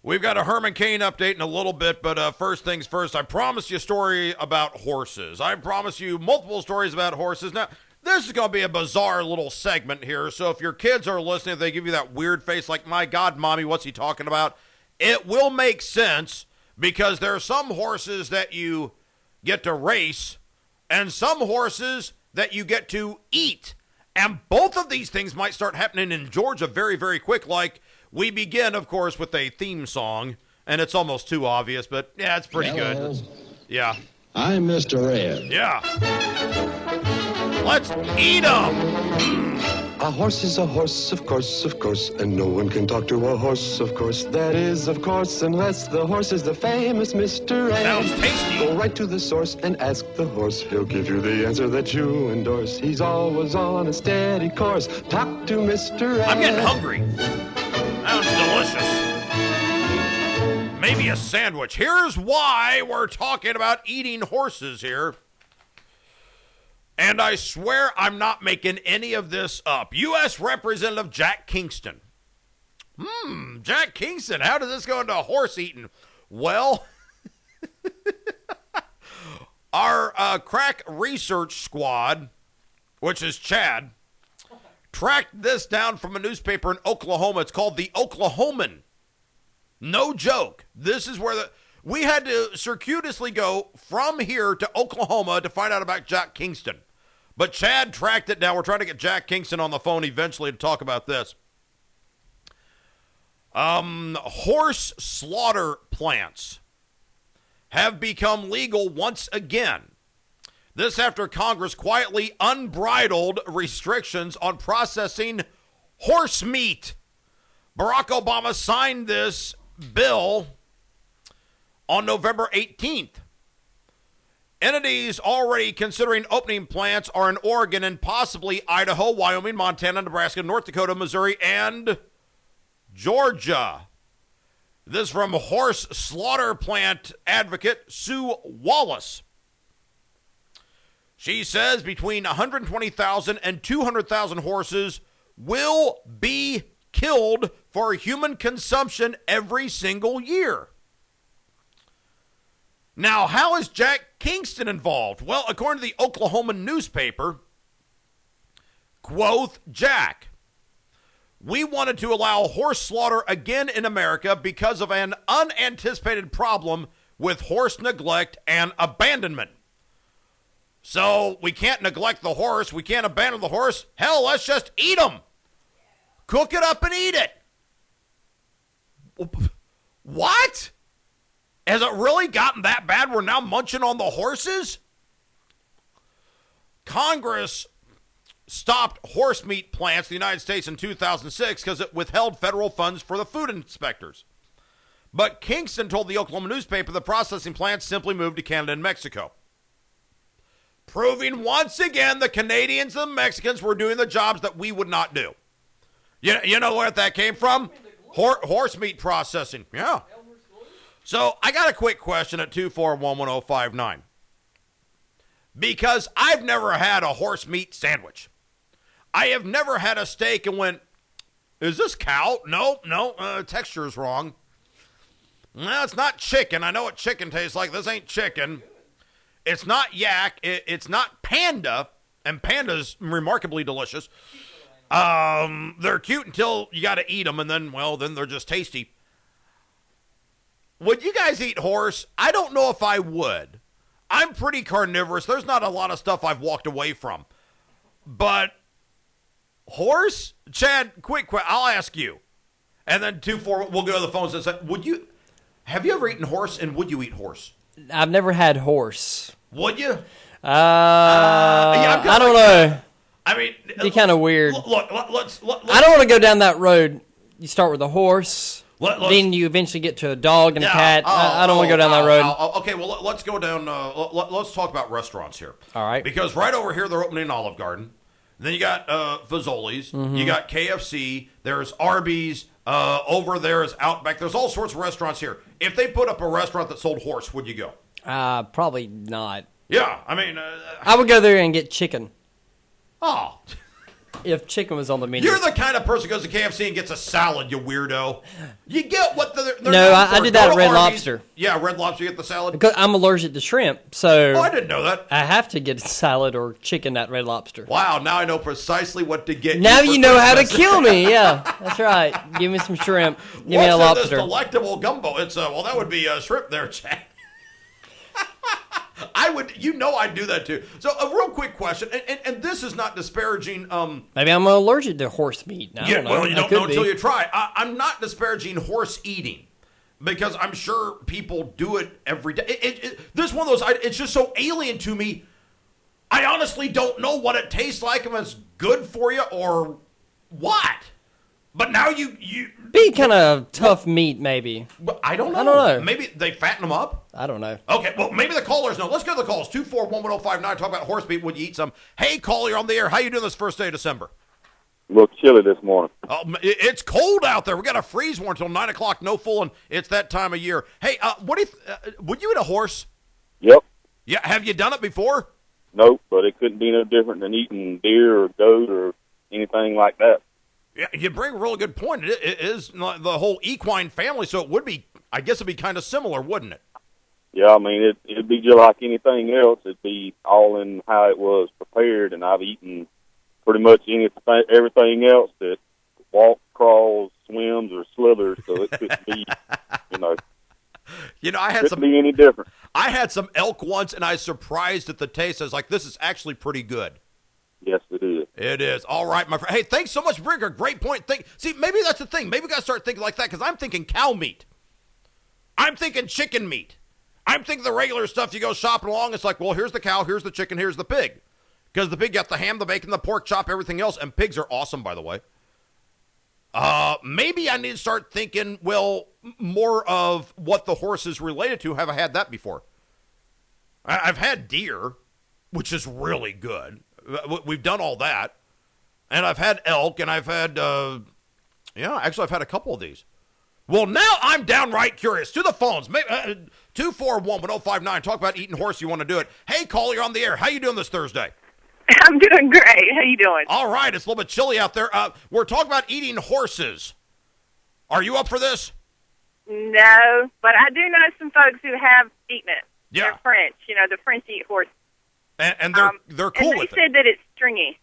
We've got a Herman Cain update in a little bit, but first things first, I promised you a story about horses. I promised you multiple stories about horses. Now, this is going to be a bizarre little segment here, so if your kids are listening, if they give you that weird face like, my God, Mommy, what's he talking about? It will make sense because there are some horses that you get to race and some horses that you get to eat. And both of these things might start happening in Georgia very, very quick. Like, we begin, of course, with a theme song, and it's almost too obvious, but yeah, it's pretty good. Yeah. I'm Mr. Ed. Yeah. Let's eat 'em. A horse is a horse, of course, and no one can talk to a horse, of course. That is, of course, unless the horse is the famous Mr. Ed. Sounds tasty. Go right to the source and ask the horse. He'll give you the answer that you endorse. He's always on a steady course. Talk to Mr. Ed. I'm getting hungry. Sounds delicious. Maybe a sandwich. Here's why we're talking about eating horses here. And I swear I'm not making any of this up. U.S. Representative Jack Kingston. Jack Kingston, how does this go into horse eating? Well, our crack research squad, which is Chad, tracked this down from a newspaper in Oklahoma. It's called The Oklahoman. No joke. This is where we had to circuitously go from here to Oklahoma to find out about Jack Kingston. But Chad tracked it down. We're trying to get Jack Kingston on the phone eventually to talk about this. Horse slaughter plants have become legal once again. This after Congress quietly unbridled restrictions on processing horse meat. Barack Obama signed this bill on November 18th. Entities already considering opening plants are in Oregon and possibly Idaho, Wyoming, Montana, Nebraska, North Dakota, Missouri, and Georgia. This from horse slaughter plant advocate Sue Wallace. She says between 120,000 and 200,000 horses will be killed for human consumption every single year. Now, how is Jack Kingston involved? Well, according to the Oklahoma newspaper, quote, Jack, we wanted to allow horse slaughter again in America because of an unanticipated problem with horse neglect and abandonment. So we can't neglect the horse. We can't abandon the horse. Hell, let's just eat them. Cook it up and eat it. What? Has it really gotten that bad? We're now munching on the horses? Congress stopped horse meat plants in the United States in 2006 because it withheld federal funds for the food inspectors. But Kingston told the Oklahoma newspaper the processing plants simply moved to Canada and Mexico, proving once again the Canadians and the Mexicans were doing the jobs that we would not do. You know where that came from? Horse meat processing. Yeah. So I got a quick question at 2411059. Because I've never had a horse meat sandwich. I have never had a steak and went, is this cow? No, texture is wrong. No, it's not chicken. I know what chicken tastes like. This ain't chicken. It's not yak. It's not panda. And panda's remarkably delicious. They're cute until you got to eat them, and then they're just tasty. Would you guys eat horse? I don't know if I would. I'm pretty carnivorous. There's not a lot of stuff I've walked away from. But horse? Chad, quick, I'll ask you. And then 2-4, we'll go to the phones and say, have you ever eaten horse, and would you eat horse? I've never had horse. Would you? I don't know. I mean, it'd be kind of weird. Look, let's I don't want to go down that road. You start with a horse, then you eventually get to a dog and a cat. I don't want to go down that road. Okay, well, let's go down. Let's talk about restaurants here. All right. Because right over here, they're opening an Olive Garden. Then you got Fazoli's. Mm-hmm. You got KFC. There's Arby's. Over there is Outback. There's all sorts of restaurants here. If they put up a restaurant that sold horse, would you go? Probably not. Yeah, I mean... I would go there and get chicken. Oh. if chicken was on the menu. You're the kind of person who goes to KFC and gets a salad, you weirdo. You get what they're No, I did that at Red Lobster. Yeah, Red Lobster, you get the salad? Because I'm allergic to shrimp, so... Oh, I didn't know that. I have to get salad or chicken at Red Lobster. Wow, now I know precisely what to get. Now you know how to kill me, yeah. That's right. Give me some shrimp. Give me a lobster. What's in this delectable gumbo? It's, well, that would be shrimp there, Chad. I'd do that too. So a real quick question, and this is not disparaging. Maybe I'm allergic to horse meat. I don't know. Well, you don't know until you try. I'm not disparaging horse eating because I'm sure people do it every day. This is one of those. It's just so alien to me. I honestly don't know what it tastes like, if it's good for you or what. But now you be kind of tough meat, maybe. But I don't know. Maybe they fatten them up. I don't know. Okay, well, maybe the callers know. Let's go to the calls. 241-1059. Talk about horse meat. Would you eat some? Hey, caller, you're on the air. How you doing this first day of December? A little chilly this morning. Oh, it's cold out there. We got a freeze warning until 9 o'clock. No fooling. It's that time of year. Hey, what do you? Would you eat a horse? Yep. Yeah. Have you done it before? Nope, but it couldn't be no different than eating deer or goat or anything like that. Yeah, you bring a really good point. It is the whole equine family, so it would be. I guess it'd be kind of similar, wouldn't it? Yeah, I mean, it'd be just like anything else. It'd be all in how it was prepared, and I've eaten pretty much everything else that walks, crawls, swims, or slithers, so it couldn't be, I had couldn't be any different. I had some elk once, and I was surprised at the taste. I was like, this is actually pretty good. Yes, it is. It is. All right, my friend. Hey, thanks so much, Brinker. Great point. See, maybe that's the thing. Maybe we got to start thinking like that, because I'm thinking cow meat. I'm thinking chicken meat. I'm thinking the regular stuff you go shopping along. It's like, well, here's the cow, here's the chicken, here's the pig. Because the pig got the ham, the bacon, the pork chop, everything else. And pigs are awesome, by the way. Maybe I need to start thinking, well, more of what the horse is related to. Have I had that before? I've had deer, which is really good. We've done all that. And I've had elk, and I've had, actually I've had a couple of these. Well, now I'm downright curious. To the phones. 241-1059. Talk about eating horse. You want to do it. Hey, caller, you're on the air. How you doing this Thursday? I'm doing great. How you doing? All right. It's a little bit chilly out there. We're talking about eating horses. Are you up for this? No, but I do know some folks who have eaten it. Yeah. They're French. The French eat horse. And they're cool and with it. they said that it's stringy.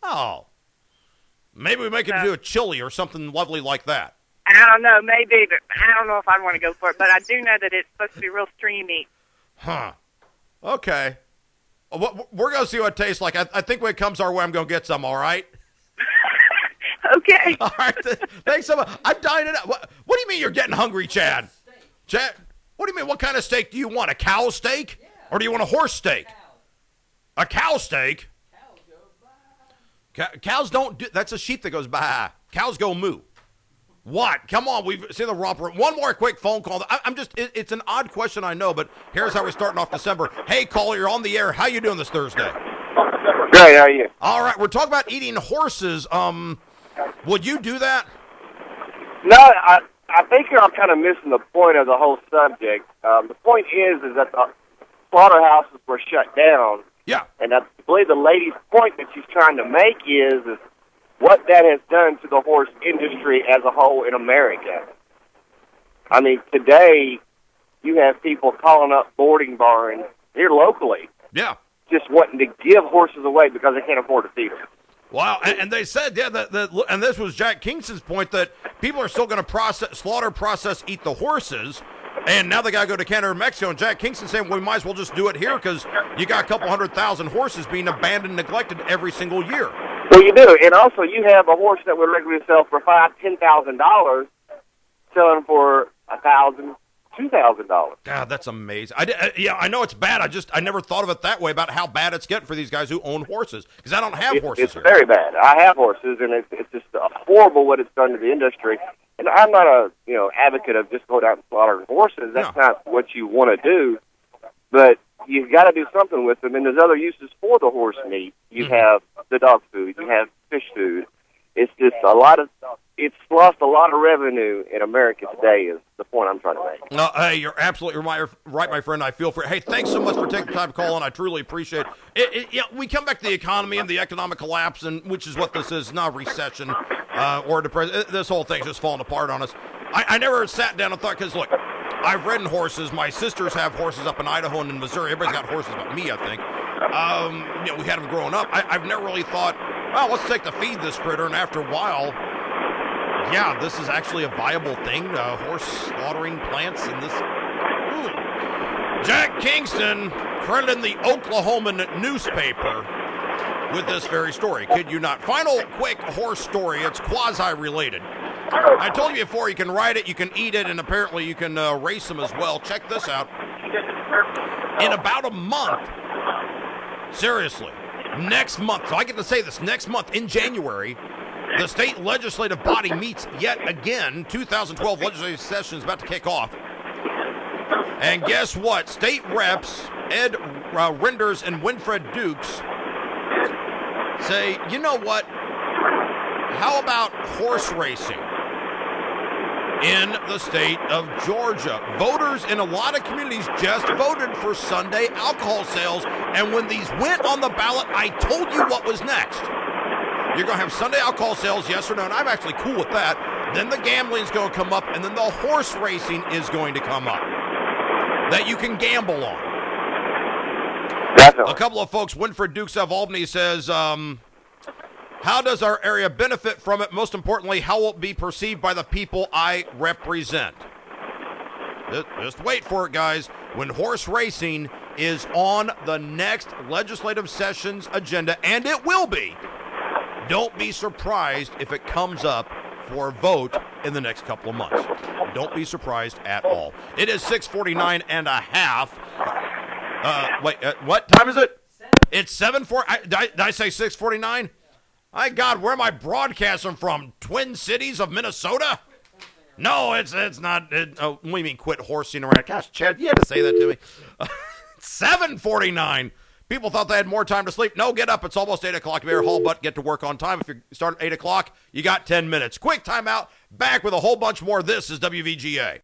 Oh. Maybe we make it do a chili or something lovely like that. I don't know, maybe, but I don't know if I'd want to go for it. But I do know that it's supposed to be real stringy meat. Huh. Okay. Well, we're going to see what it tastes like. I think when it comes our way, I'm going to get some, all right? Okay. All right. Thanks so much. I'm dying it out. What do you mean you're getting hungry, Chad? Chad, what do you mean? What kind of steak do you want? A cow steak? Yeah. Or do you want a horse steak? A cow steak? Cows don't do. That's a sheep that goes by. Cows go moo. What? Come on, we've seen the romper. One more quick phone call. It's an odd question, I know, but here's how we're starting off December. Hey, caller, you're on the air. How you doing this Thursday? Great, how are you? All right, we're talking about eating horses. Would you do that? No, I think you're kind of missing the point of the whole subject. The point is that the slaughterhouses were shut down. Yeah. And I believe the lady's point that she's trying to make is what that has done to the horse industry as a whole in America. I mean, today you have people calling up boarding barns here locally. Yeah. Just wanting to give horses away because they can't afford to feed them. Wow, and they said, and this was Jack Kingston's point, that people are still going to slaughter, process, eat the horses, and now they got to go to Canada or Mexico, and Jack Kingston saying, well, we might as well just do it here because you got a couple 100,000 horses being abandoned, neglected every single year. Well, you do, and also you have a horse that would regularly sell for $10,000, selling for $1,000, $2,000. God, that's amazing. I know it's bad. I never thought of it that way about how bad it's getting for these guys who own horses, because I don't have horses. It's very bad. I have horses, and it's just horrible what it's done to the industry. And I'm not a advocate of just going out and slaughtering horses. That's not what you want to do. But you've got to do something with them, and there's other uses for the horse meat. You have the dog food. You have fish food. It's just a lot of it's lost a lot of revenue in America today. Is the point I'm trying to make. No, hey, you're absolutely right, my friend. I feel for. Hey, thanks so much for taking the time to call in. I truly appreciate it. We come back to the economy and the economic collapse, and which is what this is, not recession or depression. This whole thing's just falling apart on us. I never sat down and thought, because look, I've ridden horses. My sisters have horses up in Idaho and in Missouri. Everybody's got horses but me, I think. We had them growing up. I've never really thought, well, let's take to feed this critter, and after a while, yeah, this is actually a viable thing, horse slaughtering plants in this. Ooh. Jack Kingston credited in the Oklahoman newspaper with this very story. Kid you not. Final quick horse story. It's quasi-related. I told you before, you can ride it, you can eat it, and apparently you can race them as well. Check this out. In about a month, seriously, next month, so I get to say this, next month in January, the state legislative body meets yet again. 2012 legislative session is about to kick off. And guess what? State reps Ed Renders and Winfred Dukes say, you know what? How about horse racing in the state of Georgia? Voters in a lot of communities just voted for Sunday alcohol sales. And when these went on the ballot, I told you what was next. You're going to have Sunday alcohol sales, yes or no, and I'm actually cool with that. Then the gambling's going to come up, and then the horse racing is going to come up that you can gamble on. Definitely. A couple of folks, Winfred Dukes of Albany says, how does our area benefit from it? Most importantly, how will it be perceived by the people I represent? Just wait for it, guys. When horse racing is on the next legislative session's agenda, and it will be, don't be surprised if it comes up for a vote in the next couple of months. Don't be surprised at all. It is 6:49 and a half. What time is it? It's 7:4. Did I say 6:49? My God, where am I broadcasting from? Twin Cities of Minnesota? No, it's not. What do you mean quit horsing around? Gosh, Chad, you had to say that to me. 7:49. People thought they had more time to sleep. No, get up. It's almost 8 o'clock. If you're haul butt, get to work on time. If you start at 8 o'clock, you got 10 minutes. Quick timeout. Back with a whole bunch more. This is WVGA.